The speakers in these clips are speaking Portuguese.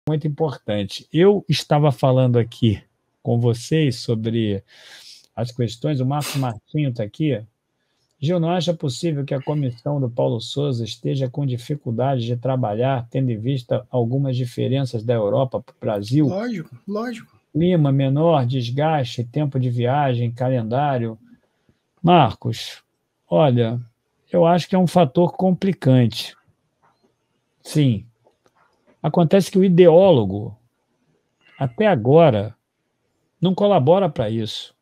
muito importante. Eu estava falando aqui com vocês sobre as questões, o Márcio Martinho está aqui. Gil, não acha possível que a comissão do Paulo Sousa esteja com dificuldade de trabalhar, tendo em vista algumas diferenças da Europa para o Brasil? Lógico, lógico. Clima menor, desgaste, tempo de viagem, calendário. Marcos, olha, eu acho que é um fator complicante. Sim. Acontece que o ideólogo, até agora, não colabora para isso.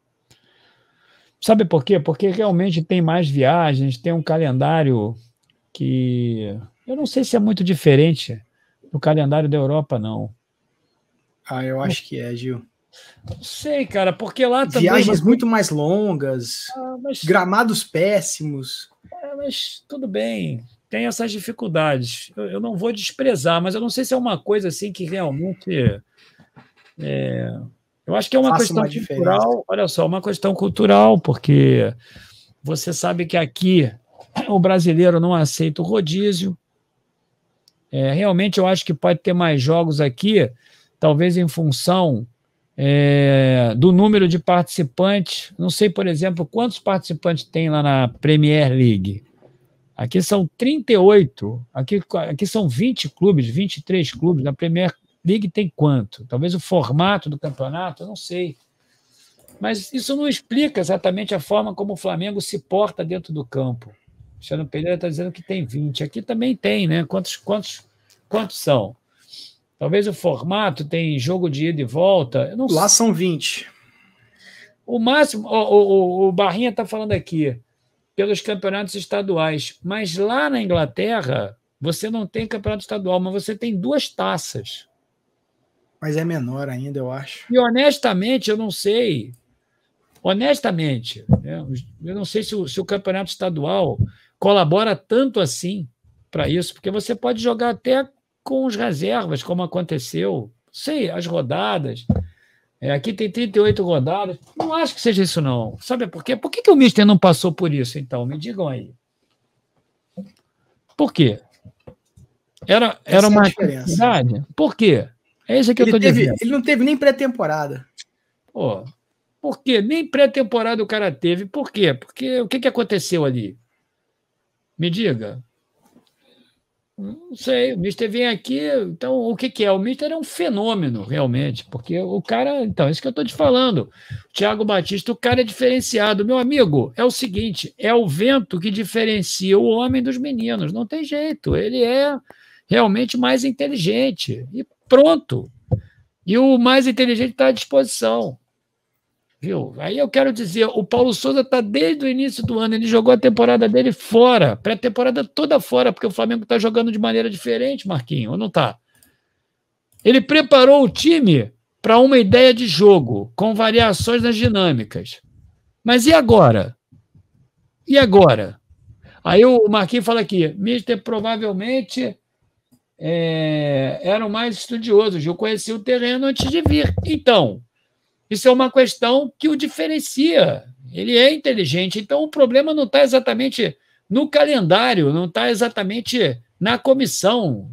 Sabe por quê? Porque realmente tem mais viagens, tem um calendário que eu não sei se é muito diferente do calendário da Europa, não. Eu acho que é, Gil. Não sei, cara, porque lá também... Viagens muito mais longas, gramados péssimos. Mas tudo bem, tem essas dificuldades. Eu não vou desprezar, mas eu não sei se é uma coisa assim que realmente... Eu acho que é uma questão cultural. Olha só, uma questão cultural, porque você sabe que aqui o brasileiro não aceita o rodízio. Realmente eu acho que pode ter mais jogos aqui, talvez em função do número de participantes. Não sei, por exemplo, quantos participantes tem lá na Premier League. Aqui são 38, aqui são 20 clubes, 23 clubes. Na Premier League tem quanto? Talvez o formato do campeonato, eu não sei. Mas isso não explica exatamente a forma como o Flamengo se porta dentro do campo. O Cristiano Pereira está dizendo que tem 20. Aqui também tem, né? Quantos são? Talvez o formato tem jogo de ida e volta. Eu não Lá sei. São 20. O máximo, o Barrinha está falando aqui, pelos campeonatos estaduais. Mas lá na Inglaterra, você não tem campeonato estadual, mas você tem 2 taças. Mas é menor ainda, eu acho. E honestamente, eu não sei. Honestamente, eu não sei se o campeonato estadual colabora tanto assim para isso, porque você pode jogar até com os reservas, como aconteceu. Sei, as rodadas. Aqui tem 38 rodadas. Não acho que seja isso, não. Sabe por quê? Por que o Mister não passou por isso, então? Me digam aí. Por quê? Era uma dificuldade? Por quê? É isso que eu estou dizendo. Ele não teve nem pré-temporada. Pô, por quê? Nem pré-temporada o cara teve. Por quê? Porque o que aconteceu ali? Me diga. Não sei, o Mister vem aqui, então o que é? O Mister é um fenômeno, realmente, porque o cara, então, isso que eu estou te falando. O Thiago Batista, o cara é diferenciado. Meu amigo, é o seguinte, é o vento que diferencia o homem dos meninos, não tem jeito, ele é realmente mais inteligente, e pronto. E o mais inteligente está à disposição. Viu? Aí eu quero dizer, o Paulo Sousa está desde o início do ano, ele jogou a temporada dele fora, pré-temporada toda fora, porque o Flamengo está jogando de maneira diferente, Marquinhos, ou não está? Ele preparou o time para uma ideia de jogo, com variações nas dinâmicas. Mas e agora? E agora? Aí o Marquinhos fala aqui, Mister provavelmente era o mais estudioso, eu conheci o terreno antes de vir. Então, isso é uma questão que o diferencia. Ele é inteligente. Então, o problema não está exatamente no calendário, não está exatamente na comissão.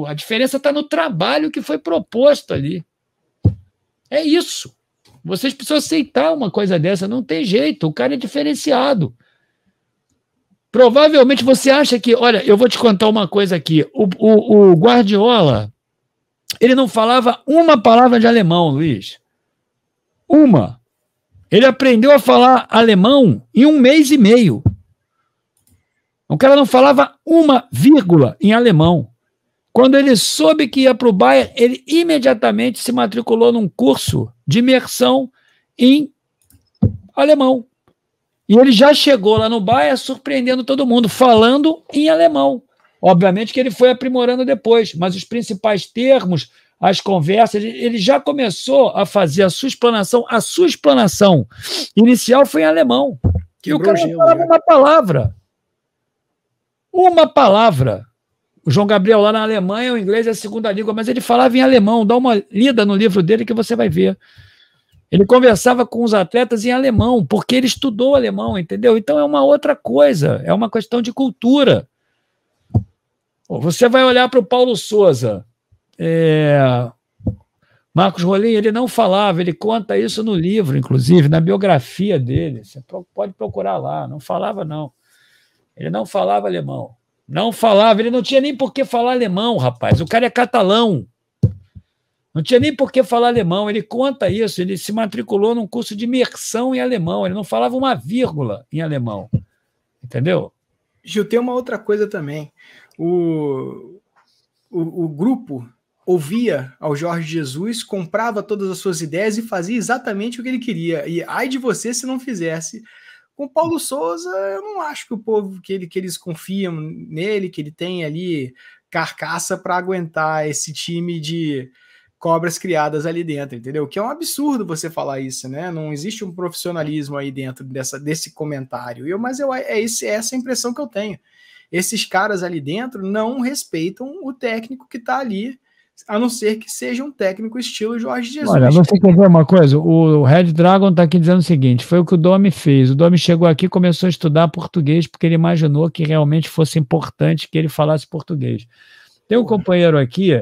A diferença está no trabalho que foi proposto ali. É isso. Vocês precisam aceitar uma coisa dessa. Não tem jeito. O cara é diferenciado. Provavelmente você acha que... Olha, eu vou te contar uma coisa aqui. O Guardiola, ele não falava uma palavra de alemão, Luiz. Uma. Ele aprendeu a falar alemão em 1 mês e meio. O cara não falava uma vírgula em alemão. Quando ele soube que ia para o Bayern, ele imediatamente se matriculou num curso de imersão em alemão. E ele já chegou lá no Bayern surpreendendo todo mundo, falando em alemão. Obviamente que ele foi aprimorando depois, mas os principais termos, as conversas, ele já começou a fazer a sua explanação inicial foi em alemão. E o cara não falava uma palavra. Uma palavra. O João Gabriel lá na Alemanha, o inglês é a segunda língua, mas ele falava em alemão. Dá uma lida no livro dele que você vai ver. Ele conversava com os atletas em alemão, porque ele estudou alemão, entendeu? Então é uma outra coisa, é uma questão de cultura. Você vai olhar para o Paulo Sousa. Marcos Rolim, ele não falava, ele conta isso no livro, inclusive, na biografia dele. Você pode procurar lá. Não falava, não. Ele não falava alemão. Não falava, ele não tinha nem por que falar alemão, rapaz. O cara é catalão. Não tinha nem por que falar alemão. Ele conta isso, ele se matriculou num curso de imersão em alemão. Ele não falava uma vírgula em alemão. Entendeu? Gil, tem uma outra coisa também. O grupo ouvia ao Jorge Jesus, comprava todas as suas ideias e fazia exatamente o que ele queria. E ai de você se não fizesse. Com o Paulo Souza, eu não acho que o povo, que eles confiam nele, que ele tem ali carcaça para aguentar esse time de cobras criadas ali dentro, entendeu? Que é um absurdo você falar isso, né? Não existe um profissionalismo aí dentro desse comentário. Mas é essa a impressão que eu tenho. Esses caras ali dentro não respeitam o técnico que está ali, a não ser que seja um técnico estilo Jorge Jesus. Olha, você quer ver uma coisa? O Red Dragon está aqui dizendo o seguinte, foi o que o Domi fez. O Domi chegou aqui e começou a estudar português porque ele imaginou que realmente fosse importante que ele falasse português. Tem um companheiro aqui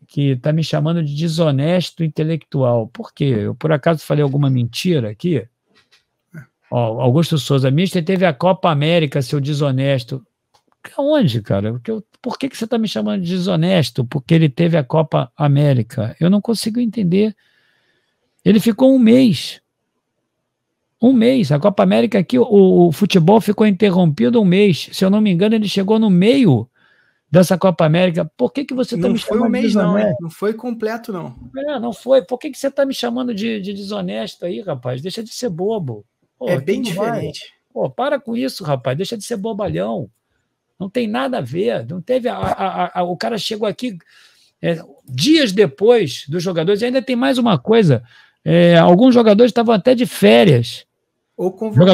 que está me chamando de desonesto intelectual. Por quê? Eu, por acaso, falei alguma mentira aqui? Ó, Augusto Souza, mister teve a Copa América, seu desonesto. Onde, cara? Por que você está me chamando de desonesto? Porque ele teve a Copa América. Eu não consigo entender. Ele ficou um mês. Um mês. A Copa América aqui, o futebol ficou interrompido um mês. Se eu não me engano, ele chegou no meio dessa Copa América. Por que você está me chamando de desonesto? Não, não foi completo, não. Não foi. Por que você está me chamando de desonesto aí, rapaz? Deixa de ser bobo. Pô, é bem diferente. Pô, para com isso, rapaz. Deixa de ser bobalhão. Não tem nada a ver. Não teve o cara chegou aqui dias depois dos jogadores. E ainda tem mais uma coisa. Alguns jogadores estavam até de férias. Ou convocados.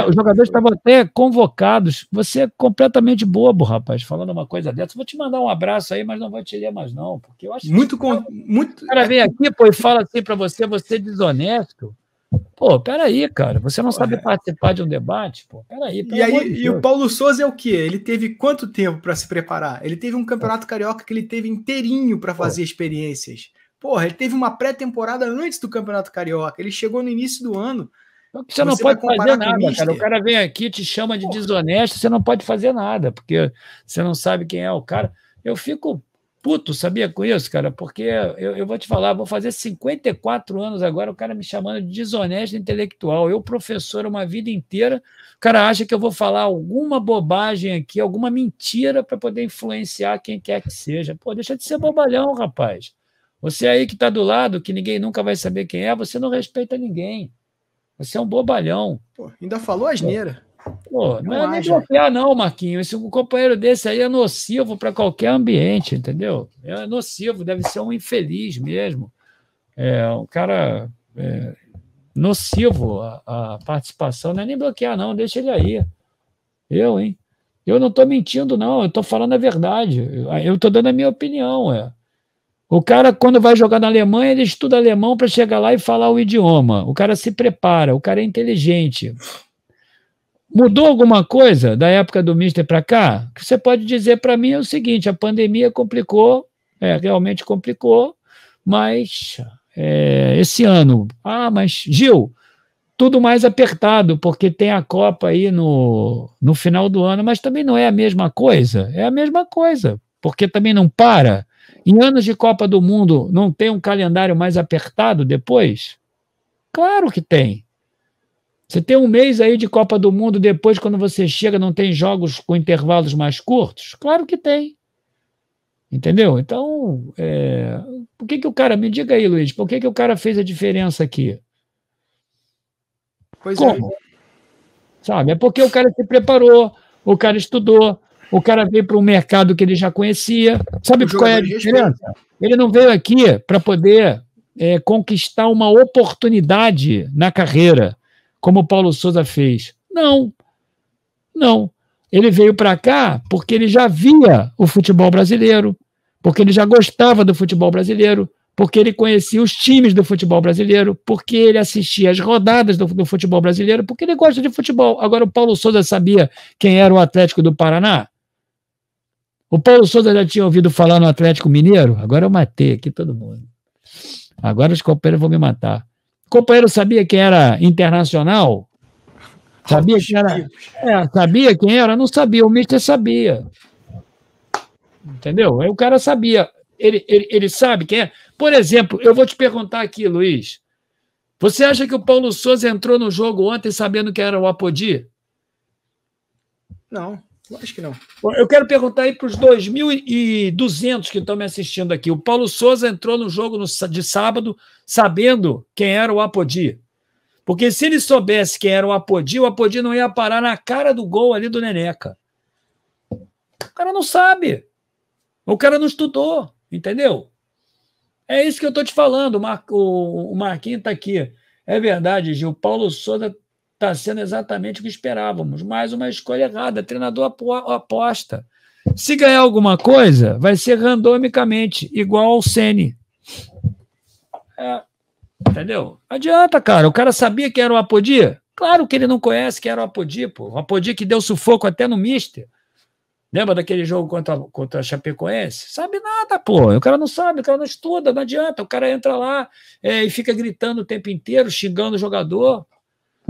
Os jogadores estavam até convocados. Você é completamente bobo, rapaz, falando uma coisa dessa. Vou te mandar um abraço aí, mas não vou te ler mais, não. Porque eu acho muito. O cara vem aqui, pô, e fala assim para você é desonesto. Pô, peraí, cara, você não sabe participar de um debate? Pô, peraí. E o Paulo Souza é o quê? Ele teve quanto tempo para se preparar? Ele teve um campeonato carioca que ele teve inteirinho para fazer experiências. Porra, ele teve uma pré-temporada antes do campeonato carioca. Ele chegou no início do ano. Você não pode fazer nada, cara. O cara vem aqui, te chama de desonesto, você não pode fazer nada, porque você não sabe quem é o cara. Eu fico puto, sabia, com isso, cara? Porque eu vou te falar, vou fazer 54 anos agora, o cara me chamando de desonesto intelectual. Eu, professor, uma vida inteira, o cara acha que eu vou falar alguma bobagem aqui, alguma mentira para poder influenciar quem quer que seja. Pô, deixa de ser bobalhão, rapaz. Você aí que está do lado, que ninguém nunca vai saber quem é, você não respeita ninguém. Você é um bobalhão. Pô, ainda falou asneira. Pô, não é nem bloquear, não, Marquinhos. Um companheiro desse aí é nocivo para qualquer ambiente, entendeu? É nocivo, deve ser um infeliz mesmo. Um cara nocivo a participação. Não é nem bloquear, não, deixa ele aí. Hein? Eu não estou mentindo, não, eu estou falando a verdade. Eu estou dando a minha opinião. O cara, quando vai jogar na Alemanha, ele estuda alemão para chegar lá e falar o idioma. O cara se prepara, o cara é inteligente. Mudou alguma coisa da época do Mister para cá? O que você pode dizer para mim é o seguinte, a pandemia complicou, realmente complicou, mas esse ano... mas Gil, tudo mais apertado, porque tem a Copa aí no final do ano, mas também não é a mesma coisa. É a mesma coisa, porque também não para. Em anos de Copa do Mundo, não tem um calendário mais apertado depois? Claro que tem. Você tem um mês aí de Copa do Mundo, depois, quando você chega, não tem jogos com intervalos mais curtos? Claro que tem. Entendeu? Então, por que o cara... Me diga aí, Luiz, por que o cara fez a diferença aqui? Como? Sabe? É porque o cara se preparou, o cara estudou, o cara veio para um mercado que ele já conhecia. Sabe qual é a diferença? Ele não veio aqui para poder conquistar uma oportunidade na carreira, como o Paulo Souza fez. Não. Ele veio para cá porque ele já via o futebol brasileiro, porque ele já gostava do futebol brasileiro, porque ele conhecia os times do futebol brasileiro, porque ele assistia as rodadas do futebol brasileiro, porque ele gosta de futebol. Agora, o Paulo Souza sabia quem era o Atlético do Paraná? O Paulo Souza já tinha ouvido falar no Atlético Mineiro? Agora eu matei aqui todo mundo. Agora os companheiros vão me matar. O companheiro sabia quem era Internacional? Sabia quem era? Sabia quem era? Não sabia. O mister sabia. Entendeu? Aí o cara sabia. Ele sabe quem é. Por exemplo, eu vou te perguntar aqui, Luiz. Você acha que o Paulo Souza entrou no jogo ontem sabendo que era o Apodi? Não, acho que não. Eu quero perguntar aí para os 2.200 que estão me assistindo aqui. O Paulo Souza entrou no jogo de sábado sabendo quem era o Apodi. Porque se ele soubesse quem era o Apodi não ia parar na cara do gol ali do Neneca. O cara não sabe. O cara não estudou, entendeu? É isso que eu estou te falando. O Marquinhos está aqui. É verdade, Gil. O Paulo Souza está sendo exatamente o que esperávamos. Mais uma escolha errada. Treinador aposta. Se ganhar alguma coisa, vai ser randomicamente, igual ao Ceni. Entendeu? Não adianta, cara. O cara sabia que era o Apodi? Claro que ele não conhece que era o Apodi, pô. O Apodi que deu sufoco até no mister. Lembra daquele jogo contra a Chapecoense? Sabe nada, pô. O cara não sabe, o cara não estuda, não adianta. O cara entra lá e fica gritando o tempo inteiro, xingando o jogador.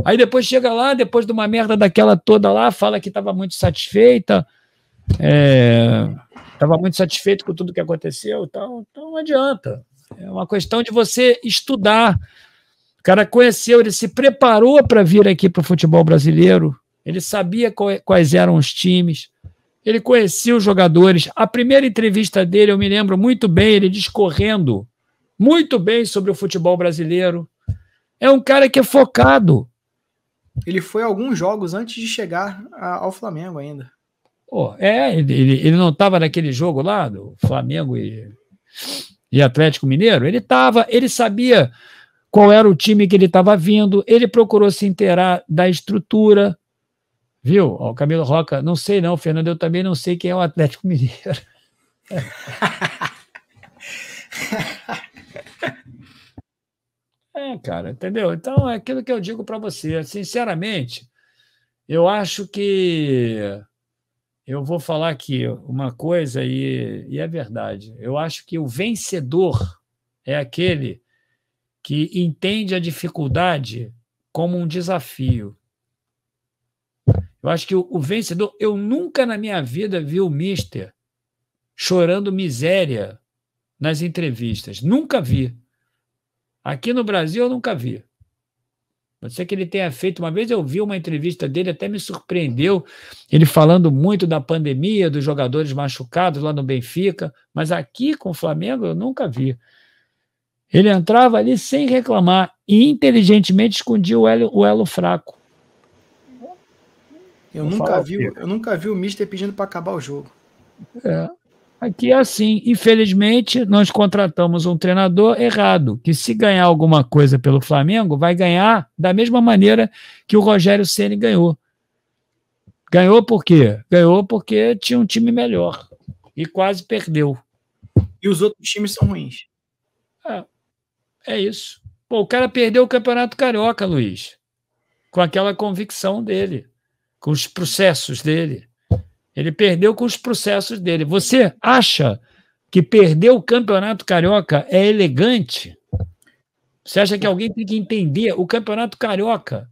Aí depois chega lá, depois de uma merda daquela toda lá, fala que estava muito satisfeita, estava muito satisfeito com tudo que aconteceu. Então não adianta. É uma questão de você estudar. O cara conheceu, ele se preparou para vir aqui para o futebol brasileiro, ele sabia quais eram os times, ele conhecia os jogadores. A primeira entrevista dele, eu me lembro muito bem, ele discorrendo muito bem sobre o futebol brasileiro. É um cara que é focado. Ele foi a alguns jogos antes de chegar ao Flamengo ainda. Ele não estava naquele jogo lá do Flamengo e Atlético Mineiro? Ele sabia qual era o time que ele estava vindo, ele procurou se inteirar da estrutura. Viu? O Camilo Roca, não sei não, Fernando, eu também não sei quem é o Atlético Mineiro. Cara, entendeu? Então, é aquilo que eu digo para você. Sinceramente, eu acho que eu vou falar aqui uma coisa e é verdade. Eu acho que o vencedor é aquele que entende a dificuldade como um desafio. Eu acho que o vencedor... Eu nunca na minha vida vi o mister chorando miséria nas entrevistas. Nunca vi. Aqui no Brasil eu nunca vi. Pode ser que ele tenha feito. Uma vez eu vi uma entrevista dele, até me surpreendeu, ele falando muito da pandemia, dos jogadores machucados lá no Benfica, mas aqui com o Flamengo eu nunca vi. Ele entrava ali sem reclamar e inteligentemente escondia o elo fraco. Eu nunca vi o mister pedindo para acabar o jogo. Aqui é assim. Infelizmente, nós contratamos um treinador errado, que se ganhar alguma coisa pelo Flamengo, vai ganhar da mesma maneira que o Rogério Ceni ganhou. Ganhou por quê? Ganhou porque tinha um time melhor e quase perdeu. E os outros times são ruins. É isso. Pô, o cara perdeu o Campeonato Carioca, Luiz, com aquela convicção dele, com os processos dele. Ele perdeu com os processos dele. Você acha que perder o Campeonato Carioca é elegante? Você acha que alguém tem que entender o Campeonato Carioca?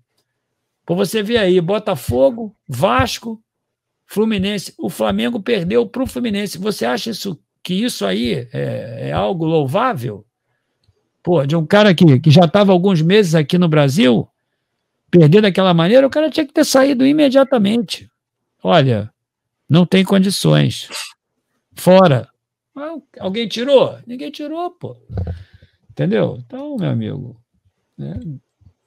Por você ver aí, Botafogo, Vasco, Fluminense. O Flamengo perdeu para o Fluminense. Você acha que isso aí é algo louvável? Pô, de um cara que já estava alguns meses aqui no Brasil, perder daquela maneira, o cara tinha que ter saído imediatamente. Olha, não tem condições. Fora. Alguém tirou? Ninguém tirou, pô. Entendeu? Então, meu amigo,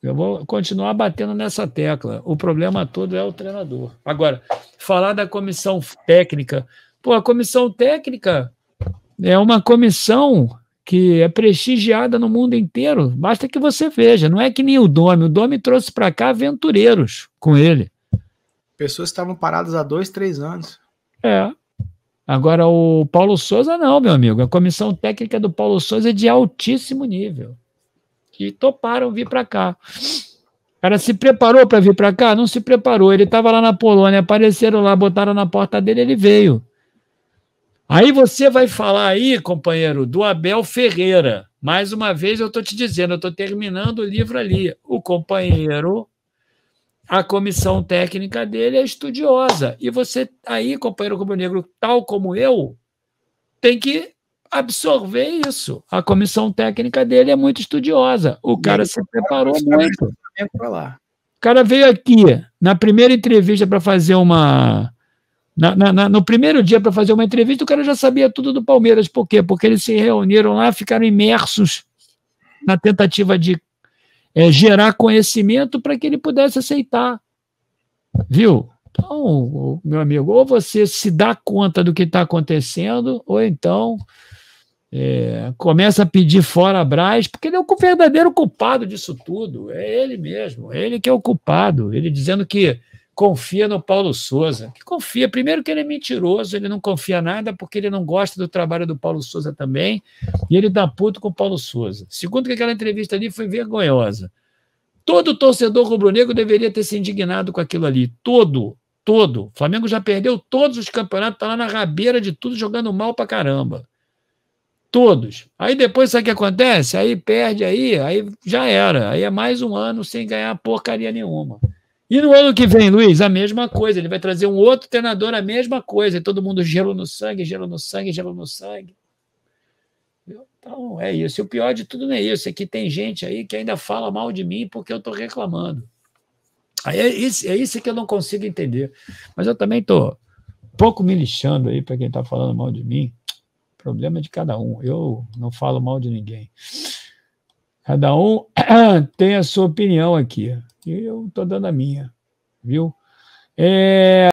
eu vou continuar batendo nessa tecla. O problema todo é o treinador. Agora, falar da comissão técnica. Pô, a comissão técnica é uma comissão que é prestigiada no mundo inteiro. Basta que você veja. Não é que nem o Domi. O Domi trouxe para cá aventureiros com ele. Pessoas que estavam paradas há 2, 3 anos. Agora, o Paulo Souza não, meu amigo. A comissão técnica do Paulo Souza é de altíssimo nível. E toparam vir para cá. O cara se preparou para vir para cá? Não se preparou. Ele estava lá na Polônia, apareceram lá, botaram na porta dele, ele veio. Aí você vai falar aí, companheiro, do Abel Ferreira. Mais uma vez eu estou te dizendo, eu estou terminando o livro ali. O companheiro, a comissão técnica dele é estudiosa. E você aí, companheiro rubro-negro, tal como eu, tem que absorver isso. A comissão técnica dele é muito estudiosa. O cara se preparou muito. O cara veio aqui na primeira entrevista para fazer uma... no primeiro dia para fazer uma entrevista, o cara já sabia tudo do Palmeiras. Por quê? Porque eles se reuniram lá, ficaram imersos na tentativa de gerar conhecimento para que ele pudesse aceitar. Viu? Então, meu amigo, ou você se dá conta do que está acontecendo, ou então começa a pedir fora a Braz, porque ele é o verdadeiro culpado disso tudo. É ele mesmo, é ele que é o culpado. Ele dizendo que confia no Paulo Souza. Que confia, primeiro que ele é mentiroso, ele não confia nada porque ele não gosta do trabalho do Paulo Souza também, e ele dá puto com o Paulo Souza. Segundo que aquela entrevista ali foi vergonhosa. Todo torcedor rubro-negro deveria ter se indignado com aquilo ali. Todo. O Flamengo já perdeu todos os campeonatos, está lá na rabeira de tudo, jogando mal pra caramba. Todos. Aí depois, sabe o que acontece? Aí perde aí já era. Aí é mais um ano sem ganhar porcaria nenhuma. E no ano que vem, Luiz, a mesma coisa. Ele vai trazer um outro treinador, a mesma coisa. E todo mundo gelo no sangue, gelo no sangue, gelo no sangue. Então, é isso. E o pior de tudo não é isso. É que tem gente aí que ainda fala mal de mim porque eu estou reclamando. Aí é isso que eu não consigo entender. Mas eu também estou um pouco me lixando aí para quem está falando mal de mim. Problema de cada um. Eu não falo mal de ninguém. Cada um tem a sua opinião aqui. E eu estou dando a minha. Viu?